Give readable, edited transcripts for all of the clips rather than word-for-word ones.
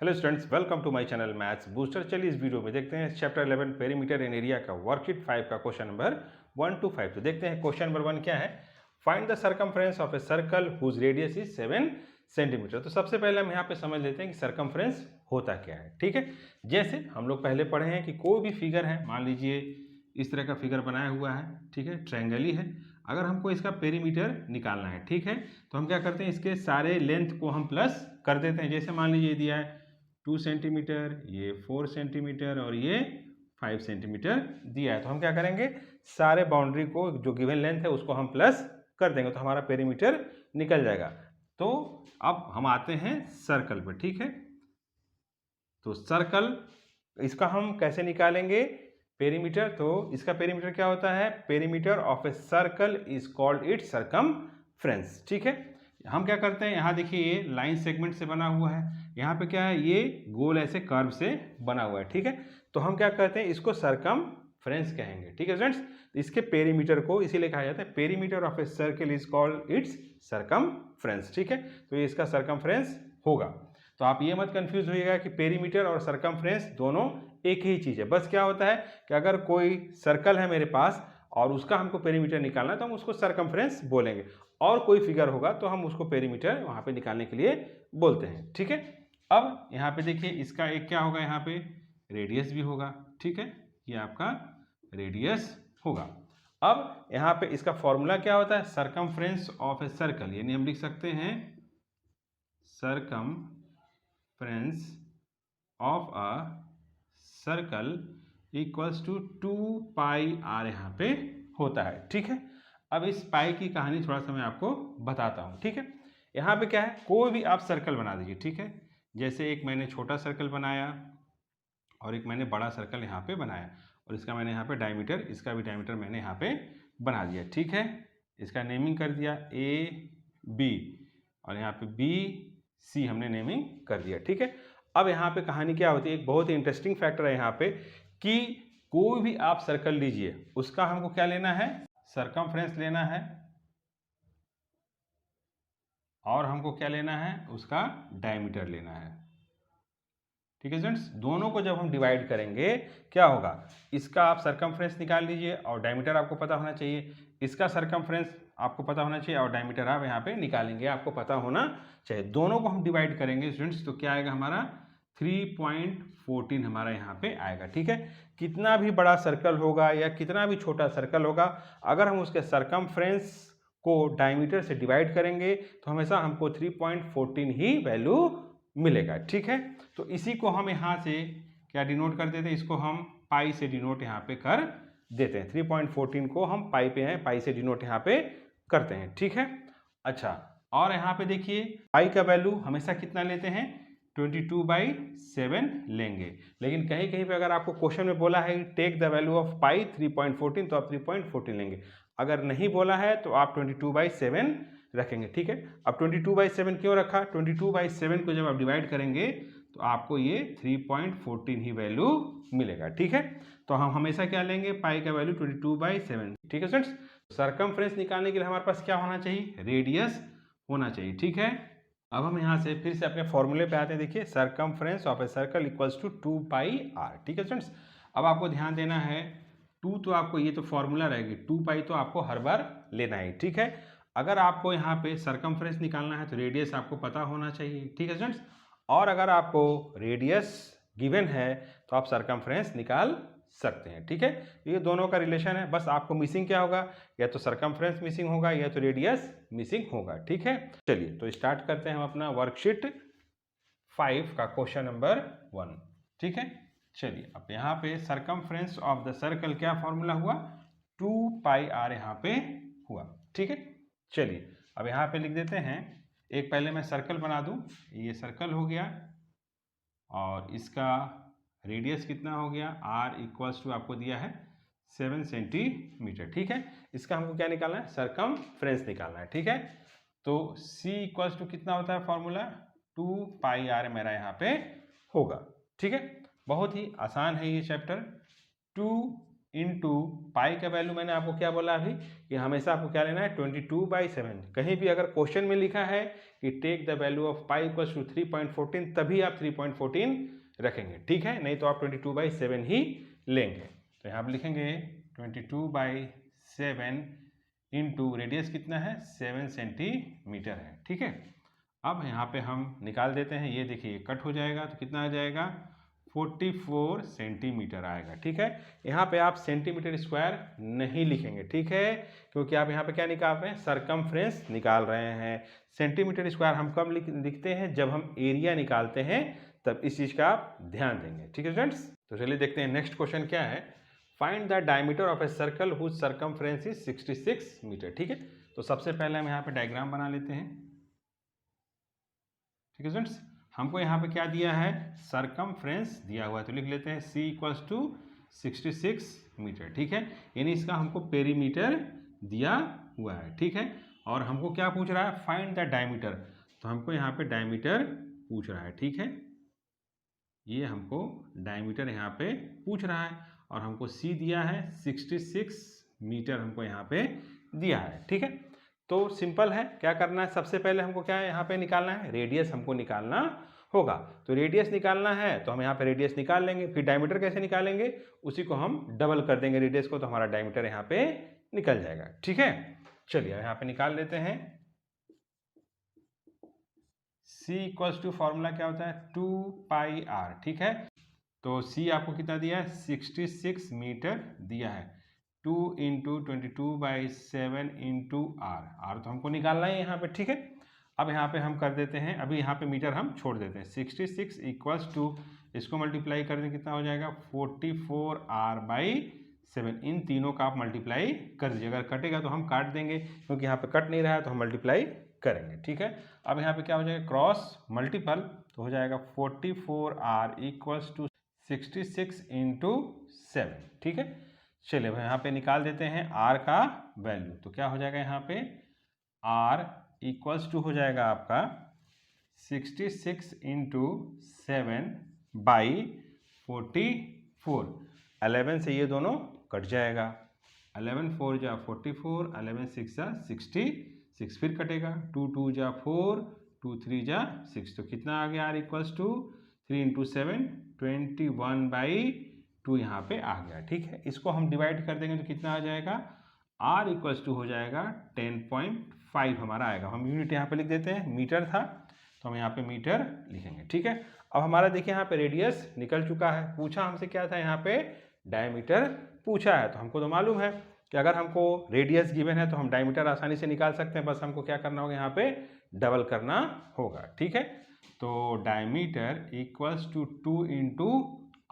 Hello students, welcome to my channel maths booster. चलिए इस वीडियो में देखते हैं चैप्टर 11 पेरीमीटर एंड एरिया का वर्कशीट 5 का क्वेश्चन नंबर 1 to 5। तो देखते हैं क्वेश्चन नंबर 1 क्या है। Find the circumference of a circle whose radius is 7 centimetre. तो सबसे पहले हम यहाँ पे समझ लेते हैं कि सर्कमफ्रेंस होता क्या है। ठीक है, जैसे हम लोग पहले पढ़े हैं कि कोई भी फिगर है, मान लीजिए इस तरह का फिगर बनाया हुआ है, ठीक है, ट्रायंगल ही है। अगर हमको इसका पेरीमीटर निकालना है, ठीक है, तो हम क्या करते हैं, इसके सारे लेंथ को हम प्लस कर देते हैं। जैसे मान लीजिए दिया है 2 सेंटीमीटर, ये 4 सेंटीमीटर और ये 5 सेंटीमीटर दिया है, तो हम क्या करेंगे, सारे बाउंड्री को जो गिवन लेंथ है उसको हम प्लस कर देंगे तो हमारा पेरीमीटर निकल जाएगा। तो अब हम आते हैं सर्कल पर। ठीक है, तो सर्कल इसका हम कैसे निकालेंगे पेरीमीटर। तो इसका पेरीमीटर क्या होता है, perimeter of a circle is called its circumference. ठीक है, हम क्या करते हैं, यहाँ देखिए ये लाइन सेगमेंट से बना हुआ है, यहाँ पे क्या है, ये गोल ऐसे कर्व से बना हुआ है। ठीक है, तो हम क्या करते हैं, इसको सर्कमफ्रेंस कहेंगे। ठीक है स्टूडेंट्स, इसके पेरीमीटर को इसीलिए कहा जाता है perimeter of a circle is called its circumference. ठीक है, तो ये इसका सर्कमफ्रेंस होगा। तो आप ये मत कंफ्यूज होइएगा कि पेरीमीटर और सर्कमफ्रेंस दोनों एक ही चीज़ है। बस क्या होता है कि अगर कोई सर्कल है मेरे पास और उसका हमको पेरीमीटर निकालना है तो हम उसको सर्कमफ्रेंस बोलेंगे, और कोई फिगर होगा तो हम उसको पेरीमीटर वहाँ पे निकालने के लिए बोलते हैं। ठीक है, अब यहाँ पे देखिए इसका एक क्या होगा, यहाँ पे रेडियस भी होगा। ठीक है, ये आपका रेडियस होगा। अब यहाँ पे इसका फॉर्मूला क्या होता है, सर्कमफ्रेंस ऑफ ए सर्कल, यानी हम लिख सकते हैं circumference of a circle equals to 2 pi r यहाँ पे होता है। ठीक है, अब इस पाई की कहानी थोड़ा सा मैं आपको बताता हूँ। ठीक है, यहाँ पे क्या है, कोई भी आप सर्कल बना दीजिए। ठीक है, जैसे एक मैंने छोटा सर्कल बनाया और एक मैंने बड़ा सर्कल यहाँ पे बनाया, और इसका मैंने यहाँ पे डायमीटर, इसका भी डायमीटर मैंने यहाँ पे बना दिया। ठीक है, इसका नेमिंग कर दिया ए बी, और यहाँ पे बी सी हमने नेमिंग कर दिया। ठीक है, अब यहाँ पे कहानी क्या होती है, एक बहुत ही इंटरेस्टिंग फैक्टर है यहाँ पे कि कोई भी आप सर्कल लीजिए, उसका हमको क्या लेना है, सर्कमफ्रेंस लेना है, और हमको क्या लेना है, उसका डायमीटर लेना है। ठीक है स्टूडेंट्स, दोनों को जब हम डिवाइड करेंगे क्या होगा, इसका आप सर्कमफ्रेंस निकाल लीजिए और डायमीटर आपको पता होना चाहिए, इसका सर्कमफ्रेंस आपको पता होना चाहिए और डायमीटर आप यहाँ पे निकालेंगे, आपको पता होना चाहिए। दोनों को हम डिवाइड करेंगे स्टूडेंट्स, तो क्या आएगा हमारा 3.14 हमारा यहाँ पे आएगा। ठीक है, कितना भी बड़ा सर्कल होगा या कितना भी छोटा सर्कल होगा, अगर हम उसके सर्कमफ्रेंस को डायमीटर से डिवाइड करेंगे तो हमेशा हमको 3.14 ही वैल्यू मिलेगा। ठीक है, तो इसी को हम यहाँ से क्या डिनोट कर देते हैं, इसको हम पाई से डिनोट यहाँ पे कर देते हैं। 3.14 को हम पाई पे हैं, पाई से डिनोट यहाँ पे करते हैं। ठीक है, अच्छा, और यहाँ पे देखिए पाई का वैल्यू हमेशा कितना लेते हैं, 22/7 लेंगे। लेकिन कहीं कहीं पे अगर आपको क्वेश्चन में बोला है टेक द वैल्यू ऑफ पाई 3.14, तो आप 3.14 लेंगे। अगर नहीं बोला है तो आप 22/7 रखेंगे। ठीक है, अब 22/7 क्यों रखा, 22/7 को जब आप डिवाइड करेंगे तो आपको ये 3.14 ही वैल्यू मिलेगा। ठीक है, तो हम हमेशा क्या लेंगे, पाई का वैल्यू 22/7। ठीक है स्टूडेंट्स, सर्कमफ्रेंस निकालने के लिए हमारे पास क्या होना चाहिए, रेडियस होना चाहिए। ठीक है, अब हम यहाँ से फिर से अपने फॉर्मूले पे आते हैं। देखिए circumference of a circle equals to 2 pi r. ठीक है स्टूडेंट्स, अब आपको ध्यान देना है, 2 तो आपको ये तो फॉर्मूला रहेगी, 2 पाई तो आपको हर बार लेना है। ठीक है, अगर आपको यहाँ पे सर्कमफ्रेंस निकालना है तो रेडियस आपको पता होना चाहिए। ठीक है स्टूडेंट्स, और अगर आपको रेडियस गिवन है तो आप सर्कमफ्रेंस निकाल सकते हैं। ठीक है, ये दोनों का रिलेशन है, बस आपको मिसिंग क्या होगा, या तो सर्कमफ्रेंस मिसिंग होगा या तो रेडियस मिसिंग होगा। ठीक है, चलिए तो स्टार्ट करते हैं हम अपना वर्कशीट 5 का क्वेश्चन नंबर 1। ठीक है, चलिए अब यहाँ पे सर्कमफ्रेंस ऑफ द सर्कल क्या फॉर्मूला हुआ, 2 पाई आर यहाँ पे हुआ। ठीक है, चलिए अब यहाँ पे लिख देते हैं, एक पहले मैं सर्कल बना दूं, ये सर्कल हो गया और इसका रेडियस कितना हो गया, r इक्वल्स टू आपको दिया है 7 सेंटीमीटर। ठीक है, इसका हमको क्या निकालना है, सर्कमफ्रेंस निकालना है। ठीक है, तो c इक्वल्स टू कितना होता है फॉर्मूला, 2 पाई आर मेरा यहाँ पे होगा। ठीक है, बहुत ही आसान है ये चैप्टर। 2 इंटू पाई का वैल्यू मैंने आपको क्या बोला अभी, कि हमेशा आपको क्या लेना है, 22/7। कहीं भी अगर क्वेश्चन में लिखा है कि take the value of pi equals to 3.14, तभी आप 3.14 रखेंगे, ठीक है, नहीं तो आप 22/7 ही लेंगे। तो यहाँ पर लिखेंगे 22/7 इंटू रेडियस कितना है 7 सेंटीमीटर है, ठीक है। अब यहाँ पे हम निकाल देते हैं, ये देखिए कट हो जाएगा तो कितना आ जाएगा 44 सेंटीमीटर आएगा, ठीक है। यहाँ पे आप सेंटीमीटर स्क्वायर नहीं लिखेंगे, ठीक है, क्योंकि आप यहाँ पे क्या निकाल रहे हैं, सरकमफ्रेंस निकाल रहे हैं। सेंटीमीटर स्क्वायर हम कब लिखते हैं, जब हम एरिया निकालते हैं, तब इस चीज़ का आप ध्यान देंगे, ठीक है स्टूडेंट्स। तो चलिए देखते हैं नेक्स्ट क्वेश्चन क्या है। Find the diameter of a circle whose circumference is 66 metre, ठीक है। तो सबसे पहले हम यहाँ पे डायग्राम बना लेते हैं, ठीक है स्टूडेंट्स। हमको यहाँ पे क्या दिया है, सरकमफ्रेंस दिया हुआ है, तो लिख लेते हैं C इक्वल्स टू 66 मीटर, ठीक है। यानी इसका हमको पेरीमीटर दिया हुआ है, ठीक है। और हमको क्या पूछ रहा है, फाइंड द डायमीटर, तो हमको यहाँ पे डायमीटर पूछ रहा है, ठीक है। ये हमको डायमीटर यहाँ पे पूछ रहा है और हमको C दिया है 66 मीटर हमको यहाँ पे दिया है, ठीक है। तो सिंपल है, क्या करना है, सबसे पहले हमको क्या है यहाँ पे निकालना है, रेडियस हमको निकालना होगा। तो रेडियस निकालना है तो हम यहाँ पे रेडियस निकाल लेंगे, फिर डायमीटर कैसे निकालेंगे, उसी को हम डबल कर देंगे रेडियस को, तो हमारा डायमीटर यहाँ पे निकल जाएगा, ठीक है। चलिए यहाँ पे निकाल लेते हैं। C इक्वल्स टू फॉर्मूला क्या होता है 2πr, ठीक है। तो C आपको कितना दिया है 66 मीटर दिया है, 2 इंटू 22/7 इंटू r तो हमको निकालना है यहाँ पे, ठीक है। अब यहाँ पे हम कर देते हैं, अभी यहाँ पे मीटर हम छोड़ देते हैं, 66 इक्वल्स टू, इसको मल्टीप्लाई कर दें कितना हो जाएगा 44r/7, इन तीनों का आप मल्टीप्लाई कर दीजिए, अगर कटेगा तो हम काट देंगे, क्योंकि यहाँ पे कट नहीं रहा है तो हम मल्टीप्लाई करेंगे, ठीक है। अब यहाँ पे क्या हो जाएगा, क्रॉस मल्टीपल, तो हो जाएगा 44r इक्वल्स टू 66 इंटू 7, ठीक है। चलिए भाई यहाँ पे निकाल देते हैं r का वैल्यू, तो क्या हो जाएगा यहाँ पे r इक्वल्स टू हो जाएगा आपका 66 इंटू 7/44, 11 से ये दोनों कट जाएगा, 11 4 जा 44, 11 6 जा 66, फिर कटेगा 2 2 जा 4, 2 3 जा 6, तो कितना आ गया r इक्वल्स टू 3 इंटू 7 21/2 यहाँ पे आ गया, ठीक है। इसको हम डिवाइड कर देंगे तो कितना आ जाएगा, r इक्वल्स टू हो जाएगा 10.5 हमारा आएगा। हम यूनिट यहाँ पे लिख देते हैं, मीटर था तो हम यहाँ पे मीटर लिखेंगे, ठीक है। अब हमारा देखिए यहाँ पे रेडियस निकल चुका है, पूछा हमसे क्या था, यहाँ पे डायमीटर पूछा है, तो हमको तो मालूम है कि अगर हमको रेडियस गिवन है तो हम डायमीटर आसानी से निकाल सकते हैं, बस हमको क्या करना होगा, यहाँ पे डबल करना होगा, ठीक है। तो diameter equals to 2 into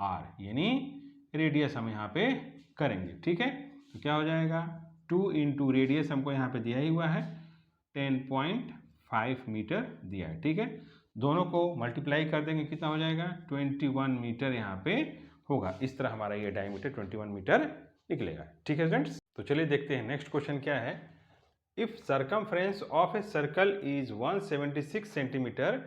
r, यानी रेडियस हम यहाँ पे करेंगे, ठीक है। तो क्या हो जाएगा 2 इंटू रेडियस हमको यहाँ पे दिया ही हुआ है 10.5 मीटर दिया है, ठीक है। दोनों को मल्टीप्लाई कर देंगे, कितना हो जाएगा 21 मीटर यहाँ पे होगा। इस तरह हमारा ये डायमीटर 21 मीटर निकलेगा, ठीक है स्टूडेंट्स। तो चलिए देखते हैं नेक्स्ट क्वेश्चन क्या है। If circumference of a circle is 176 centimetre,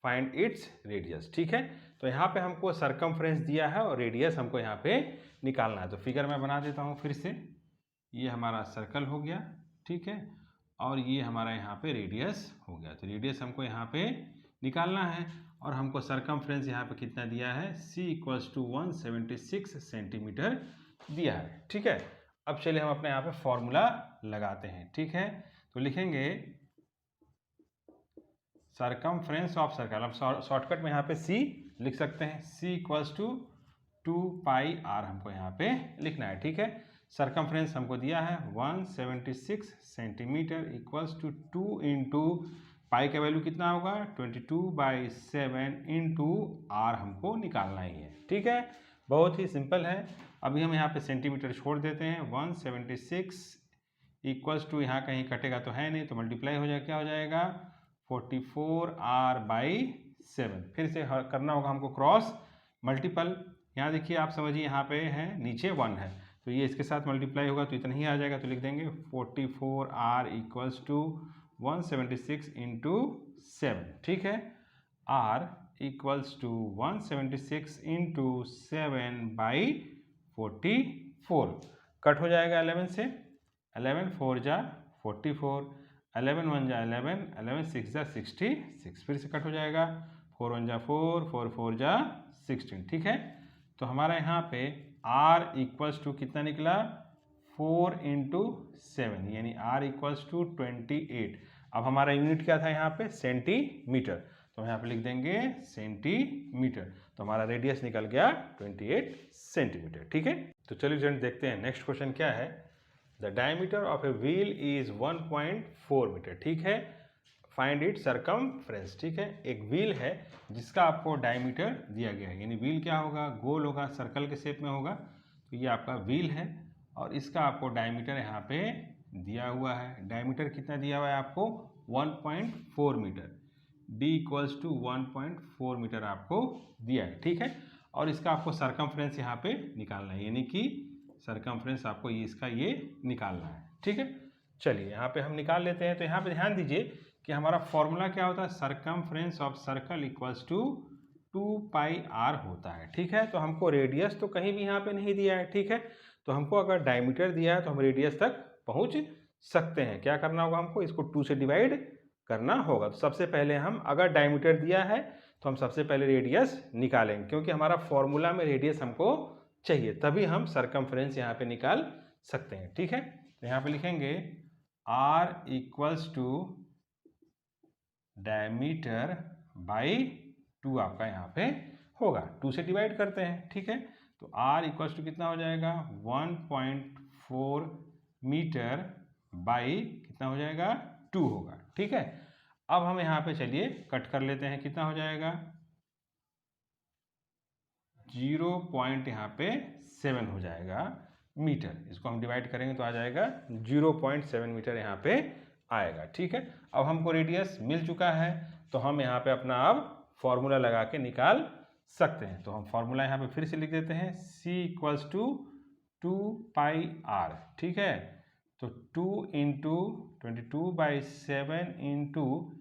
find its radius, ठीक है। तो यहाँ पे हमको सरकमफ्रेंस दिया है और रेडियस हमको यहाँ पे निकालना है। तो फिगर मैं बना देता हूँ फिर से, ये हमारा सर्कल हो गया, ठीक है, और ये हमारा यहाँ पे रेडियस हो गया। तो रेडियस हमको यहाँ पे निकालना है और हमको सरकमफ्रेंस यहाँ पे कितना दिया है, C इक्वल्स टू 176 सेंटीमीटर दिया है, ठीक है। अब चलिए हम अपने यहाँ पे फॉर्मूला लगाते हैं, ठीक है। तो लिखेंगे सरकमफ्रेंस ऑफ सर्कल, अब शॉर्टकट में यहाँ पे C लिख सकते हैं, C इक्वल्स टू 2πr हमको यहाँ पे लिखना है, ठीक है। सरकमफ्रेंस हमको दिया है 176 centimetre equals to 2 into pi का वैल्यू कितना होगा 22/7 इंटू r हमको निकालना ही है, ठीक है। बहुत ही सिंपल है। अभी हम यहाँ पे सेंटीमीटर छोड़ देते हैं, 176 इक्वल्स टू, यहाँ कहीं कटेगा तो है नहीं तो मल्टीप्लाई हो जाएगा, क्या हो जाएगा 44r/7, फिर से करना होगा हमको क्रॉस मल्टीपल। यहाँ देखिए आप समझिए, यहाँ पे है नीचे 1 है तो ये इसके साथ मल्टीप्लाई होगा तो इतना ही आ जाएगा, तो लिख देंगे 44r इक्वल्स टू 176 इंटू 7, ठीक है। r equals to 176 into 7/44, cut हो जाएगा 11 से, 11 4 जा 44, 11 1 जा 11, 11 6 जा 66, फिर से कट हो जाएगा, 4 1 जा 4, 4 4 जा 16, ठीक है। तो हमारा यहाँ पे r इक्वल्स टू कितना निकला, 4 इंटू 7, यानी r इक्वल्स टू 28। अब हमारा यूनिट क्या था यहाँ पे, सेंटीमीटर, तो यहाँ पे लिख देंगे सेंटीमीटर। तो हमारा रेडियस निकल गया 28 सेंटीमीटर, ठीक है। तो चलिए स्टूडेंट देखते हैं नेक्स्ट क्वेश्चन क्या है। The diameter of a wheel is 1.4 metre, ठीक है। फाइंड इट सरकमफ्रेंस, ठीक है। एक व्हील है जिसका आपको डायमीटर दिया गया है, यानी व्हील क्या होगा, गोल होगा, सर्कल के शेप में होगा। तो ये आपका व्हील है और इसका आपको डायमीटर यहाँ पे दिया हुआ है। डायमीटर कितना दिया हुआ है आपको, 1.4 metre. d equals to 1.4 metre आपको दिया है, ठीक है। और इसका आपको सरकमफ्रेंस यहाँ पे निकालना है, यानी कि सरकमफ्रेंस आपको ये इसका ये निकालना है, ठीक है। चलिए यहाँ पे हम निकाल लेते हैं। तो यहाँ पे ध्यान दीजिए कि हमारा फॉर्मूला क्या होता है, circumference of circle equals to 2πr होता है, ठीक है। तो हमको रेडियस तो कहीं भी यहाँ पे नहीं दिया है, ठीक है। तो हमको अगर डायमीटर दिया है तो हम रेडियस तक पहुँच सकते हैं। क्या करना होगा हमको, इसको 2 से डिवाइड करना होगा। तो सबसे पहले हम, अगर डायमीटर दिया है तो हम सबसे पहले रेडियस निकालेंगे, क्योंकि हमारा फॉर्मूला में रेडियस हमको चाहिए, तभी हम सरकमफ्रेंस यहाँ पे निकाल सकते हैं, ठीक है। तो यहाँ पे लिखेंगे r equals to diameter by 2 आपका यहाँ पे होगा, 2 से डिवाइड करते हैं, ठीक है। तो r इक्वल्स टू कितना हो जाएगा, 1.4 मीटर बाई कितना हो जाएगा, 2 होगा, ठीक है। अब हम यहाँ पे चलिए कट कर लेते हैं, कितना हो जाएगा, 0. यहाँ पे 7 हो जाएगा मीटर। इसको हम डिवाइड करेंगे तो आ जाएगा 0.7 मीटर यहाँ पे आएगा, ठीक है। अब हमको रेडियस मिल चुका है तो हम यहाँ पे अपना अब फॉर्मूला लगा के निकाल सकते हैं। तो हम फॉर्मूला यहाँ पे फिर से लिख देते हैं, c इक्वल्स टू 2πr, ठीक है। तो 2 इंटू 22/7 इंटू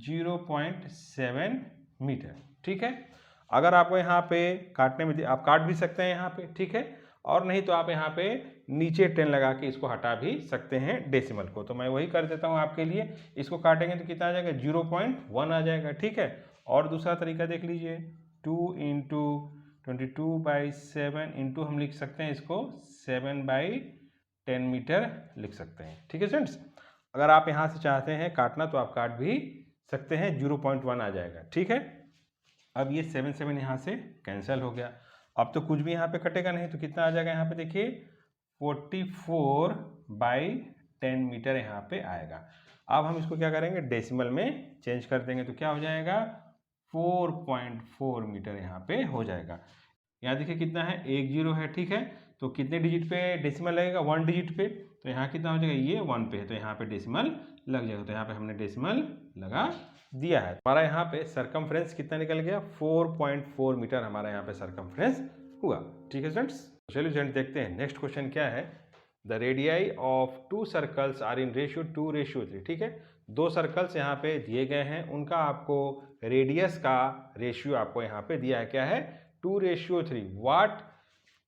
0.7 मीटर, ठीक है। अगर आपको यहाँ पे काटने में आप काट भी सकते हैं यहाँ पे, ठीक है। और नहीं तो आप यहाँ पे नीचे 10 लगा के इसको हटा भी सकते हैं डेसिमल को। तो मैं वही कर देता हूँ आपके लिए। इसको काटेंगे तो कितना आ जाएगा, 0.1 आ जाएगा, ठीक है। और दूसरा तरीका देख लीजिए, 2 इंटू 22/7 इंटू हम लिख सकते हैं इसको 7/10 मीटर लिख सकते हैं, ठीक है स्टूडेंट्स। अगर आप यहाँ से चाहते हैं काटना तो आप काट भी सकते हैं, 0.1 आ जाएगा, ठीक है। अब ये 7 यहाँ से कैंसिल हो गया। अब तो कुछ भी यहाँ पे कटेगा नहीं, तो कितना आ जाएगा यहाँ पे देखिए, 44/10 मीटर यहाँ पे आएगा। अब हम इसको क्या करेंगे, डेसिमल में चेंज कर देंगे तो क्या हो जाएगा, 4.4 मीटर यहाँ पे हो जाएगा। यहाँ देखिए कितना है, 1 0 है, ठीक है। तो कितने डिजिट पे डेसिमल लगेगा, 1 डिजिट पे। तो यहाँ कितना हो जाएगा, ये 1 पे है तो यहाँ पे डेसिमल लग जाएगा। तो यहाँ पे हमने डेसिमल लगा दिया है। हमारा यहाँ पे सरकमफ्रेंस कितना निकल गया, 4.4 मीटर हमारा यहाँ पे सरकमफ्रेंस हुआ, ठीक है स्टूडेंट्स। चलिए स्टूडेंट देखते हैं नेक्स्ट क्वेश्चन क्या है। The radii of 2 circles are in ratio 2:3, ठीक है। 2 सर्कल्स यहाँ पे दिए गए हैं, उनका आपको रेडियस का रेशियो आपको यहाँ पे दिया है, क्या है, 2:3। What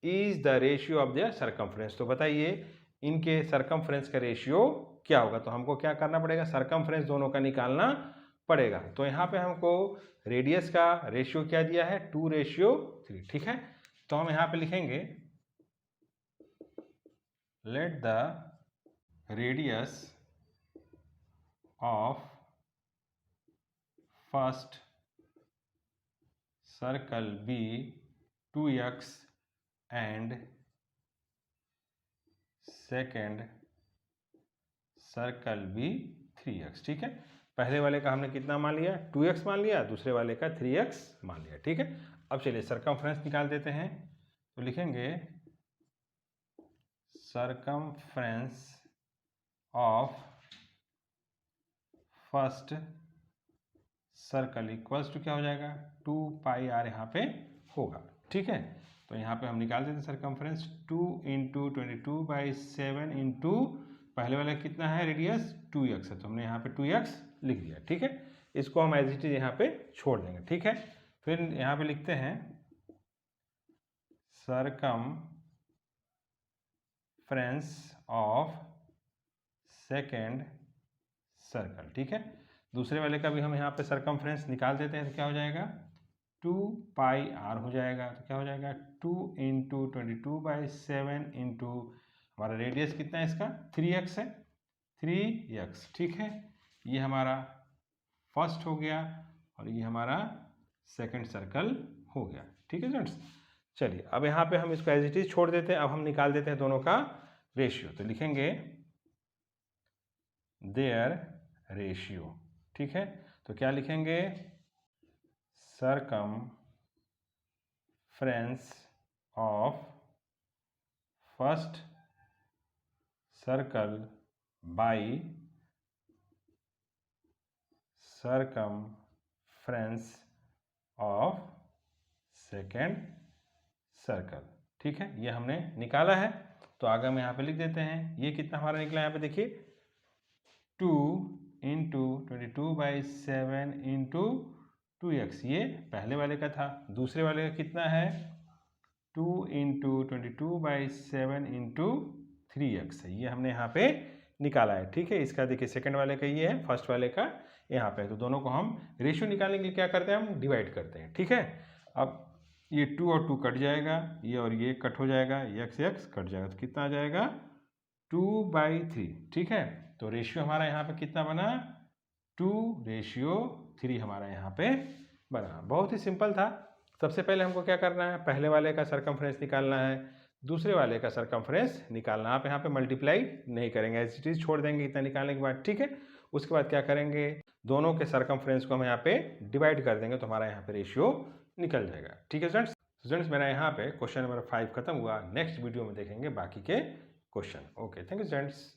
is the ratio of the circumference. तो बताइए इनके सरकमफ्रेंस का रेशियो क्या होगा। तो हमको क्या करना पड़ेगा, सरकमफ्रेंस दोनों का निकालना पड़ेगा। तो यहाँ पे हमको रेडियस का रेशियो क्या दिया है, 2:3, ठीक है। तो हम यहाँ पे लिखेंगे, let the radius of first circle be 2x and second circle be 3x, ठीक है। पहले वाले का हमने कितना मान लिया, 2x मान लिया, दूसरे वाले का 3x मान लिया, ठीक है। अब चलिए सरकमफ्रेंस निकाल देते हैं। तो लिखेंगे circumference of first circle equals to क्या हो जाएगा, 2πr यहाँ पे होगा, ठीक है। तो यहाँ पे हम निकाल देते हैं सरकमफ्रेंस, 2 इंटू 22/7 इंटू पहले वाला कितना है रेडियस, 2x है, तो हमने यहाँ पे 2x लिख दिया, ठीक है। इसको हम एज इट इज यहाँ पे छोड़ देंगे, ठीक है। फिर यहाँ पे लिखते हैं सरकमफ्रेंस ऑफ सेकेंड सर्कल। ठीक है, दूसरे वाले का भी हम यहाँ पे सरकमफ्रेंस निकाल देते हैं तो क्या हो जाएगा 2 पाई आर हो जाएगा। तो क्या हो जाएगा 2 इंटू 22/7 इंटू हमारा रेडियस कितना है इसका 3x है 3x। ठीक है, ये हमारा फर्स्ट हो गया और ये हमारा सेकंड सर्कल हो गया। ठीक है फ्रेंड्स, चलिए अब यहाँ पे हम इसको एज इट इज छोड़ देते हैं। अब हम निकाल देते हैं दोनों का रेशियो। तो लिखेंगे देयर रेशियो। ठीक है, तो क्या लिखेंगे circumference of first circle by circumference of second circle. ठीक है, ये हमने निकाला है। तो आगे हम यहाँ पे लिख देते हैं ये कितना हमारा निकला। यहाँ पे देखिए 2 इंटू 22/7 इंटू 2x, ये पहले वाले का था। दूसरे वाले का कितना है 2 इंटू 22/7 इंटू 3x, ये हमने यहाँ पे निकाला है। ठीक है, इसका देखिए सेकंड वाले का ये है, फर्स्ट वाले का यहाँ पे। तो दोनों को हम रेशियो निकालने के लिए क्या करते हैं हम डिवाइड करते हैं। ठीक है, अब ये 2 और 2 कट जाएगा, ये और ये कट हो जाएगा, x कट जाएगा, तो कितना आ जाएगा 2/3। ठीक है, तो रेशियो हमारा यहाँ पे कितना बना 2:3 हमारा यहाँ पे बना। बहुत ही सिंपल था। सबसे पहले हमको क्या करना है, पहले वाले का सरकमफ्रेंस निकालना है, दूसरे वाले का सरकमफ्रेंस निकालना। आप यहाँ पे मल्टीप्लाई नहीं करेंगे, एज इट इज छोड़ देंगे इतना निकालने के बाद। ठीक है, उसके बाद क्या करेंगे दोनों के सरकमफ्रेंस को हम यहाँ पे डिवाइड कर देंगे तो हमारा यहाँ पे रेशियो निकल जाएगा। ठीक है स्टूडेंट्स, मेरा यहाँ पे क्वेश्चन नंबर 5 खत्म हुआ। नेक्स्ट वीडियो में देखेंगे बाकी के question. Okay, thank you students.